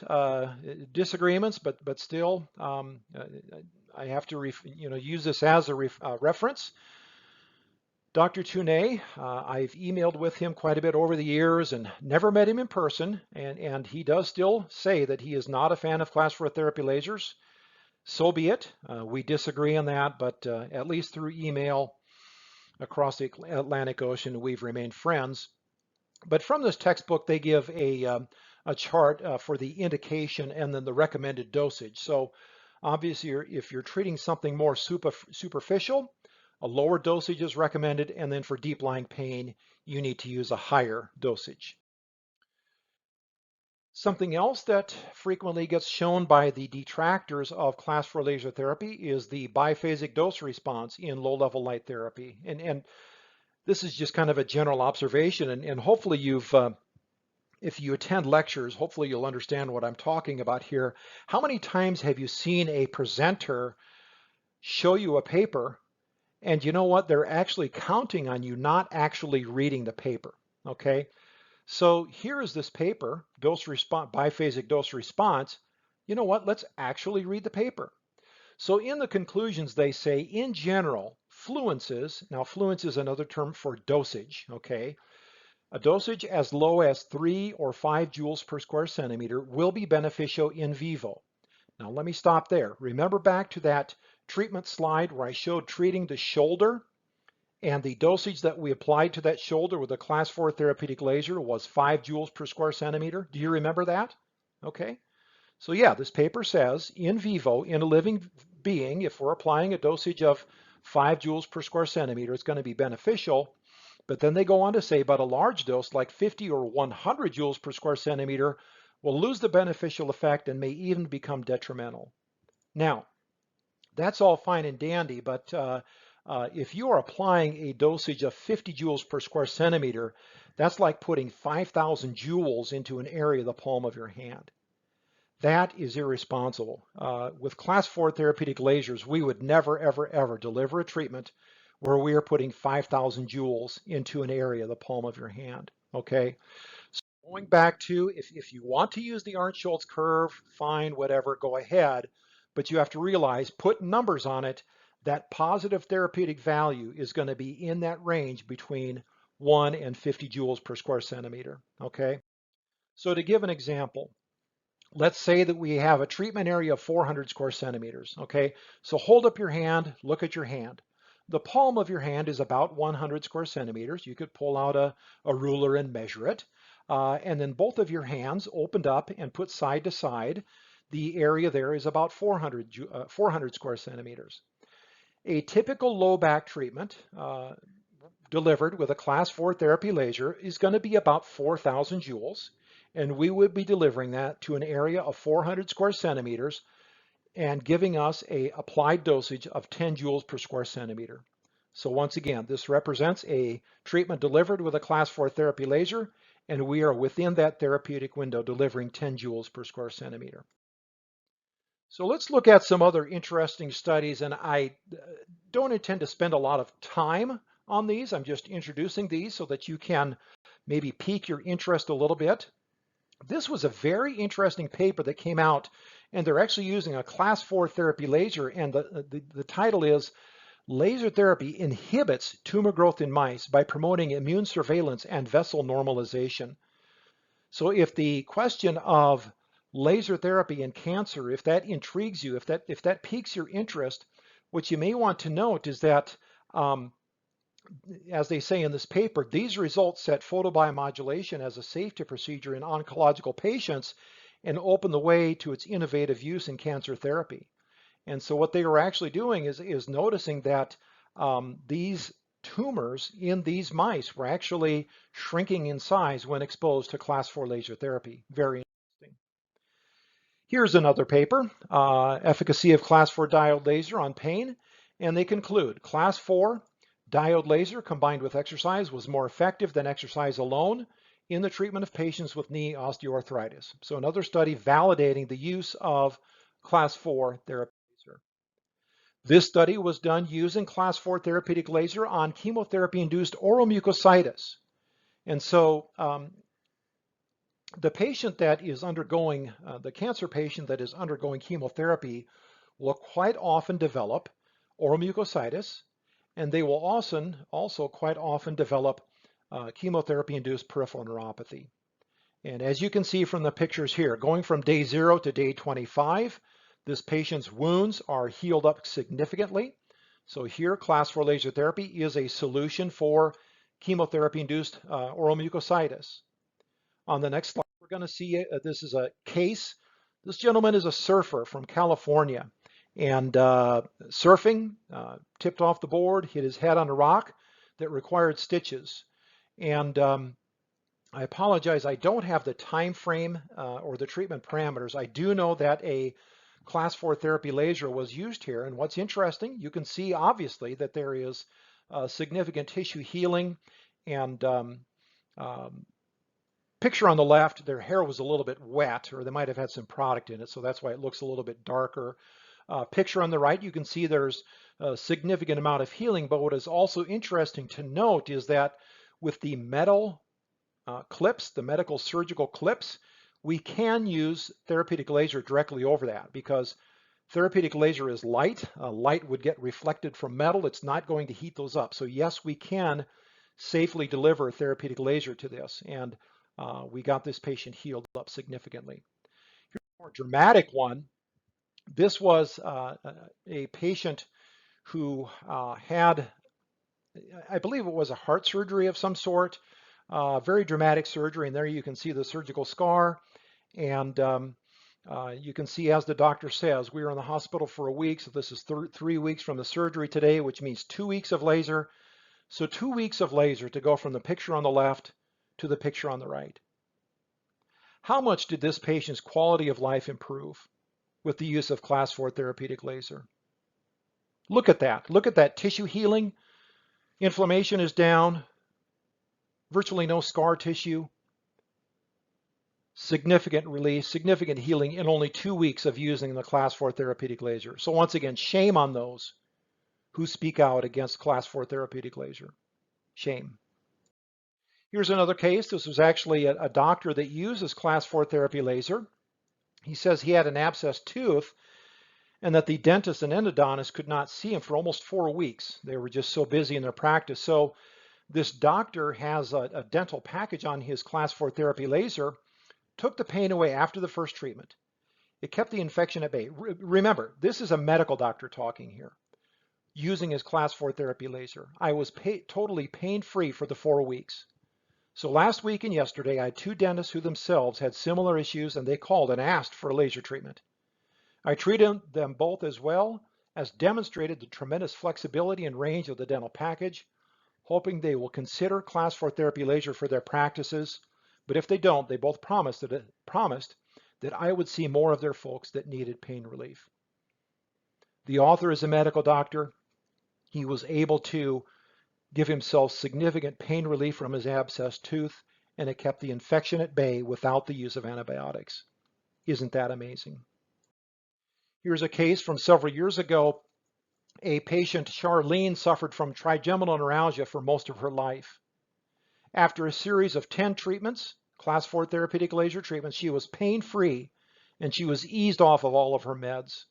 Disagreements, but still, I have to use this as a reference. Dr. Tuné, I've emailed with him quite a bit over the years and never met him in person, and he does still say that he is not a fan of class 4 therapy lasers. So be it. We disagree on that, but at least through email across the Atlantic Ocean, we've remained friends. But from this textbook, they give a chart for the indication and then the recommended dosage. So obviously, if you're treating something more superficial, a lower dosage is recommended, and then for deep-lying pain, you need to use a higher dosage. Something else that frequently gets shown by the detractors of class 4 laser therapy is the biphasic dose response in low-level light therapy. And this is just kind of a general observation, and hopefully you've, if you attend lectures, hopefully you'll understand what I'm talking about here. How many times have you seen a presenter show you a paper, and you know what? They're actually counting on you not actually reading the paper, okay? So here is this paper, dose response, biphasic dose response. You know what? Let's actually read the paper. So in the conclusions, they say, in general, fluences, now fluence is another term for dosage, okay? A dosage as low as 3 or 5 joules per square centimeter will be beneficial in vivo. Now let me stop there. Remember back to that treatment slide where I showed treating the shoulder, and the dosage that we applied to that shoulder with a class 4 therapeutic laser was 5 joules per square centimeter. Do you remember that? Okay. So yeah, this paper says in vivo, in a living being, if we're applying a dosage of 5 joules per square centimeter, it's going to be beneficial. But then they go on to say, but a large dose like 50 or 100 joules per square centimeter will lose the beneficial effect and may even become detrimental. Now, that's all fine and dandy, but if you are applying a dosage of 50 joules per square centimeter, that's like putting 5,000 joules into an area of the palm of your hand. That is irresponsible. With class 4 therapeutic lasers, we would never, ever, ever deliver a treatment where we are putting 5,000 joules into an area of the palm of your hand, okay? So going back to, if you want to use the Arndt-Schultz curve, fine, whatever, go ahead, but you have to realize, put numbers on it, that positive therapeutic value is going to be in that range between 1 and 50 joules per square centimeter, okay? So to give an example, let's say that we have a treatment area of 400 square centimeters, okay? So hold up your hand, look at your hand. The palm of your hand is about 100 square centimeters. You could pull out a ruler and measure it. And then both of your hands opened up and put side to side. The area there is about 400 square centimeters. A typical low back treatment delivered with a class 4 therapy laser is going to be about 4,000 joules. And we would be delivering that to an area of 400 square centimeters and giving us a applied dosage of 10 joules per square centimeter. So once again, this represents a treatment delivered with a class 4 therapy laser, and we are within that therapeutic window delivering 10 joules per square centimeter. So let's look at some other interesting studies, and I don't intend to spend a lot of time on these. I'm just introducing these so that you can maybe pique your interest a little bit. This was a very interesting paper that came out, and they're actually using a class 4 therapy laser, and the title is Laser Therapy Inhibits Tumor Growth in Mice by Promoting Immune Surveillance and Vessel Normalization. So if the question of laser therapy in cancer, if that intrigues you, if that piques your interest, what you may want to note is that as they say in this paper, these results set photobiomodulation as a safety procedure in oncological patients and open the way to its innovative use in cancer therapy. And so what they were actually doing is noticing that these tumors in these mice were actually shrinking in size when exposed to class 4 laser therapy. Very interesting. Here's another paper, Efficacy of class 4 diode laser on pain, and they conclude class 4 diode laser combined with exercise was more effective than exercise alone in the treatment of patients with knee osteoarthritis. So another study validating the use of class 4 therapy laser. This study was done using class 4 therapeutic laser on chemotherapy-induced oral mucositis. And so the patient that is undergoing, the cancer patient that is undergoing chemotherapy will quite often develop oral mucositis, and they will also quite often develop chemotherapy-induced peripheral neuropathy. And as you can see from the pictures here, going from day 0 to day 25, this patient's wounds are healed up significantly. So here, class 4 laser therapy is a solution for chemotherapy-induced oral mucositis. On the next slide, we're going to see this is a case. This gentleman is a surfer from California, and surfing, tipped off the board, hit his head on a rock that required stitches. And I apologize, I don't have the time frame or the treatment parameters. I do know that a class 4 therapy laser was used here, and what's interesting, you can see obviously that there is significant tissue healing, and picture on the left, their hair was a little bit wet, or they might have had some product in it, so that's why it looks a little bit darker. Picture on the right, you can see there's a significant amount of healing, but what is also interesting to note is that with the metal clips, the medical surgical clips, we can use therapeutic laser directly over that because therapeutic laser is light. Light would get reflected from metal. It's not going to heat those up. So yes, we can safely deliver therapeutic laser to this, and we got this patient healed up significantly. Here's a more dramatic one. This was a patient who had, I believe it was a heart surgery of some sort, very dramatic surgery, and there you can see the surgical scar, and you can see, as the doctor says, we were in the hospital for a week, so this is 3 weeks from the surgery today, which means 2 weeks of laser. So 2 weeks of laser to go from the picture on the left to the picture on the right. How much did this patient's quality of life improve with the use of class 4 therapeutic laser? Look at that. Look at that tissue healing. Inflammation is down. Virtually no scar tissue. Significant release, significant healing in only 2 weeks of using the class 4 therapeutic laser. So once again, shame on those who speak out against class 4 therapeutic laser. Shame. Here's another case. This was actually a doctor that uses class 4 therapy laser. He says he had an abscessed tooth and that the dentist and endodontist could not see him for almost 4 weeks. They were just so busy in their practice. So this doctor has a dental package on his class 4 therapy laser, took the pain away after the first treatment. It kept the infection at bay. Remember, this is a medical doctor talking here, using his class 4 therapy laser. I was totally pain-free for the 4 weeks. So last week and yesterday, I had 2 dentists who themselves had similar issues, and they called and asked for a laser treatment. I treated them both as well as demonstrated the tremendous flexibility and range of the dental package, hoping they will consider class 4 therapy laser for their practices. But if they don't, they both promised that I would see more of their folks that needed pain relief. The author is a medical doctor. He was able to give himself significant pain relief from his abscessed tooth, and it kept the infection at bay without the use of antibiotics. Isn't that amazing? Here's a case from several years ago. A patient, Charlene, suffered from trigeminal neuralgia for most of her life. After a series of 10 treatments, class 4 therapeutic laser treatments, she was pain-free and she was eased off of all of her meds.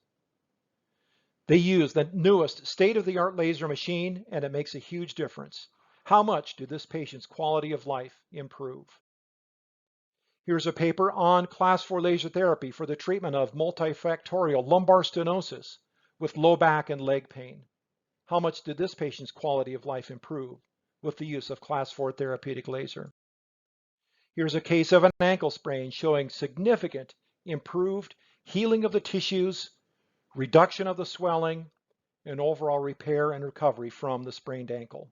They use the newest state-of-the-art laser machine, and it makes a huge difference. How much did this patient's quality of life improve? Here's a paper on class 4 laser therapy for the treatment of multifactorial lumbar stenosis with low back and leg pain. How much did this patient's quality of life improve with the use of class 4 therapeutic laser? Here's a case of an ankle sprain showing significant improved healing of the tissues, reduction of the swelling, and overall repair and recovery from the sprained ankle.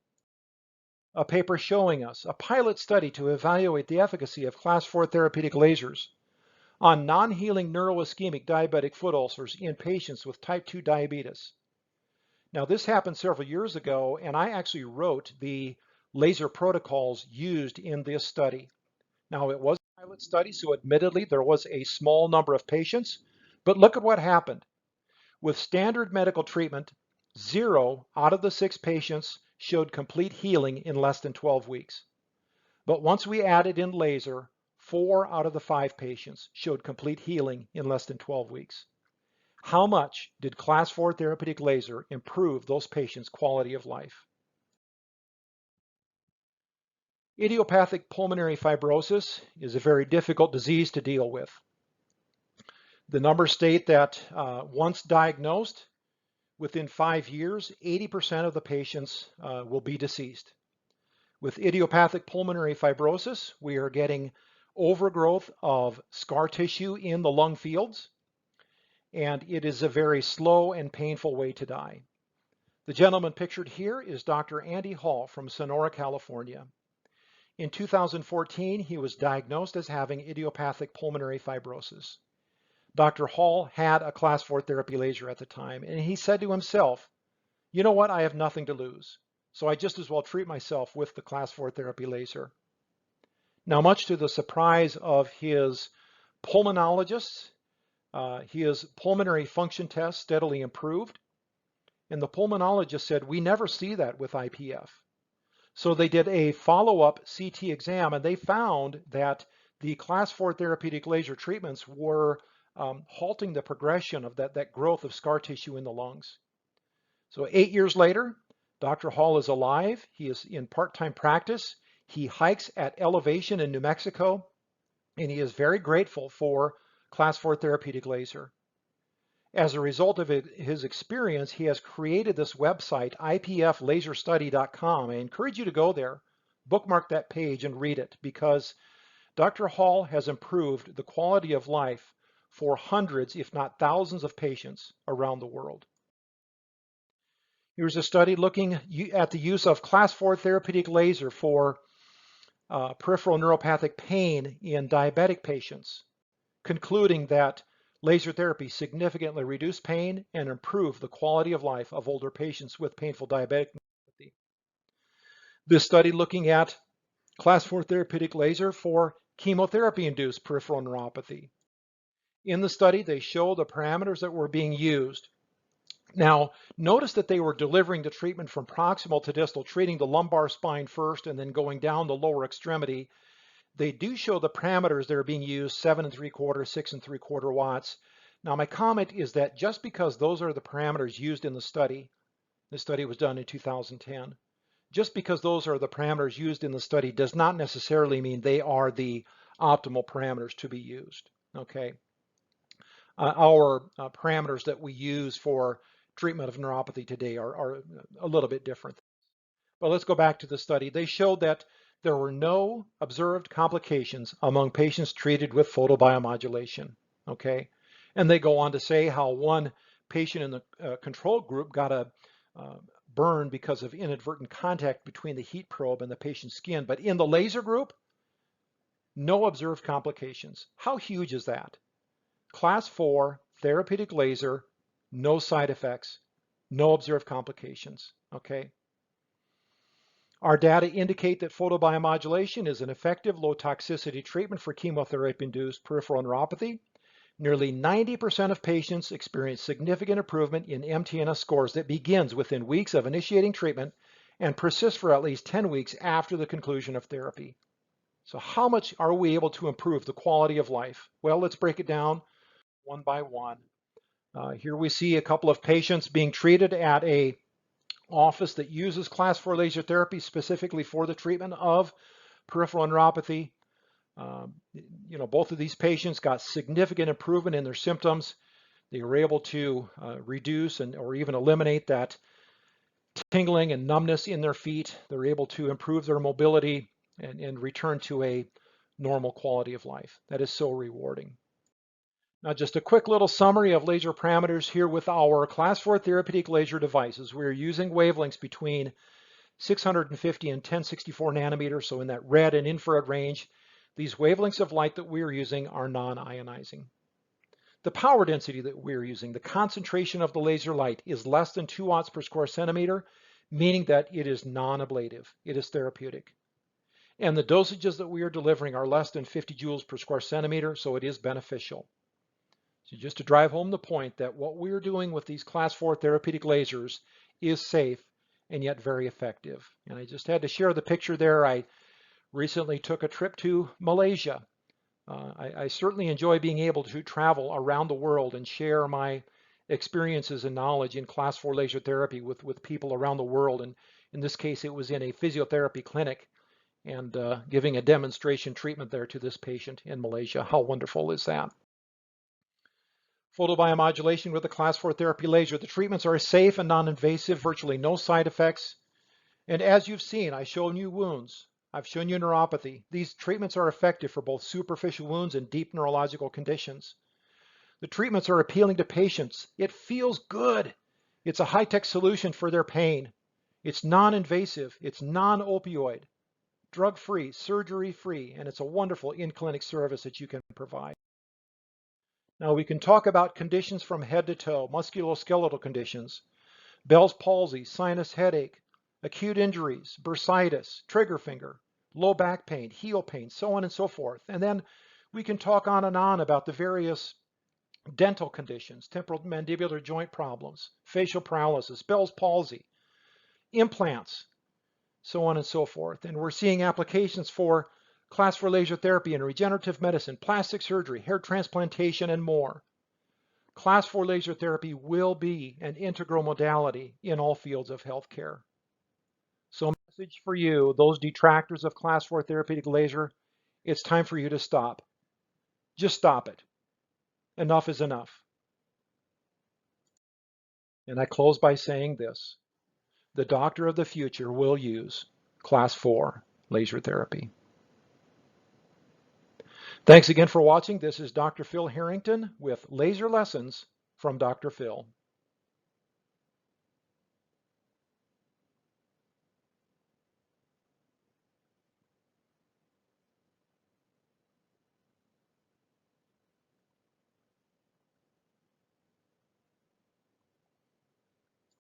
A paper showing us a pilot study to evaluate the efficacy of class 4 therapeutic lasers on non-healing neuroischemic diabetic foot ulcers in patients with type 2 diabetes. Now, this happened several years ago, and I actually wrote the laser protocols used in this study. Now, it was a pilot study, so admittedly there was a small number of patients, but look at what happened. With standard medical treatment, 0 out of the 6 patients showed complete healing in less than 12 weeks. But once we added in laser, 4 out of the 5 patients showed complete healing in less than 12 weeks. How much did class 4 therapeutic laser improve those patients' quality of life? Idiopathic pulmonary fibrosis is a very difficult disease to deal with. The numbers state that once diagnosed, within 5 years, 80% of the patients will be deceased. With idiopathic pulmonary fibrosis, we are getting overgrowth of scar tissue in the lung fields, and it is a very slow and painful way to die. The gentleman pictured here is Dr. Andy Hall from Sonora, California. In 2014, he was diagnosed as having idiopathic pulmonary fibrosis. Dr. Hall had a class 4 therapy laser at the time, and he said to himself, you know what, I have nothing to lose, so I just as well treat myself with the class 4 therapy laser. Now, much to the surprise of his pulmonologists, his pulmonary function test steadily improved, and the pulmonologist said, we never see that with IPF. So they did a follow-up CT exam, and they found that the class 4 therapeutic laser treatments were halting the progression of that growth of scar tissue in the lungs. So 8 years later, Dr. Hall is alive. He is in part-time practice. He hikes at elevation in New Mexico, and he is very grateful for Class 4 therapeutic laser. As a result of his experience, he has created this website, ipflaserstudy.com. I encourage you to go there, bookmark that page, and read it, because Dr. Hall has improved the quality of life for hundreds, if not thousands, of patients around the world. Here's a study looking at the use of Class 4 therapeutic laser for peripheral neuropathic pain in diabetic patients, concluding that laser therapy significantly reduced pain and improved the quality of life of older patients with painful diabetic neuropathy. This study looking at Class 4 therapeutic laser for chemotherapy-induced peripheral neuropathy. In the study, they show the parameters that were being used. Now, notice that they were delivering the treatment from proximal to distal, treating the lumbar spine first and then going down the lower extremity. They do show the parameters that are being used, 7 3/4, 6 3/4 watts. Now, my comment is that just because those are the parameters used in the study was done in 2010, just because those are the parameters used in the study does not necessarily mean they are the optimal parameters to be used, okay? Our parameters that we use for treatment of neuropathy today are a little bit different. But let's go back to the study. They showed that there were no observed complications among patients treated with photobiomodulation, okay? And they go on to say how one patient in the control group got a burn because of inadvertent contact between the heat probe and the patient's skin. But in the laser group, no observed complications. How huge is that? Class 4 therapeutic laser, no side effects, no observed complications, okay? Our data indicate that photobiomodulation is an effective low toxicity treatment for chemotherapy-induced peripheral neuropathy. Nearly 90% of patients experience significant improvement in MTNS scores that begins within weeks of initiating treatment and persists for at least 10 weeks after the conclusion of therapy. So how much are we able to improve the quality of life? Well, let's break it down one by one. Here we see a couple of patients being treated at a office that uses Class 4 laser therapy specifically for the treatment of peripheral neuropathy. Both of these patients got significant improvement in their symptoms. They were able to reduce or even eliminate that tingling and numbness in their feet. They're able to improve their mobility and return to a normal quality of life. That is so rewarding. Now, just a quick little summary of laser parameters here with our Class 4 therapeutic laser devices. We're using wavelengths between 650 and 1064 nanometers, so in that red and infrared range. These wavelengths of light that we're using are non-ionizing. The power density that we're using, the concentration of the laser light, is less than 2 watts per square centimeter, meaning that it is non-ablative. It is therapeutic. And the dosages that we are delivering are less than 50 joules per square centimeter, so it is beneficial. So just to drive home the point that what we're doing with these Class 4 therapeutic lasers is safe and yet very effective. And I just had to share the picture there. I recently took a trip to Malaysia. I certainly enjoy being able to travel around the world and share my experiences and knowledge in Class 4 laser therapy with people around the world. And in this case, it was in a physiotherapy clinic and giving a demonstration treatment there to this patient in Malaysia. How wonderful is that? Photobiomodulation with a Class 4 therapy laser. The treatments are safe and non-invasive, virtually no side effects. And as you've seen, I've shown you wounds. I've shown you neuropathy. These treatments are effective for both superficial wounds and deep neurological conditions. The treatments are appealing to patients. It feels good. It's a high-tech solution for their pain. It's non-invasive. It's non-opioid, drug-free, surgery-free, and it's a wonderful in-clinic service that you can provide. Now we can talk about conditions from head to toe, musculoskeletal conditions, Bell's palsy, sinus headache, acute injuries, bursitis, trigger finger, low back pain, heel pain, so on and so forth. And then we can talk on and on about the various dental conditions, temporal mandibular joint problems, facial paralysis, Bell's palsy, implants, so on and so forth. And we're seeing applications for Class 4 laser therapy in regenerative medicine, plastic surgery, hair transplantation, and more. Class 4 laser therapy will be an integral modality in all fields of healthcare. Message for you, those detractors of class 4 therapeutic laser, it's time for you to stop. Just stop it. Enough is enough. And I close by saying this. The doctor of the future will use class 4 laser therapy. Thanks again for watching. This is Dr. Phil Harrington with Laser Lessons from Dr. Phil.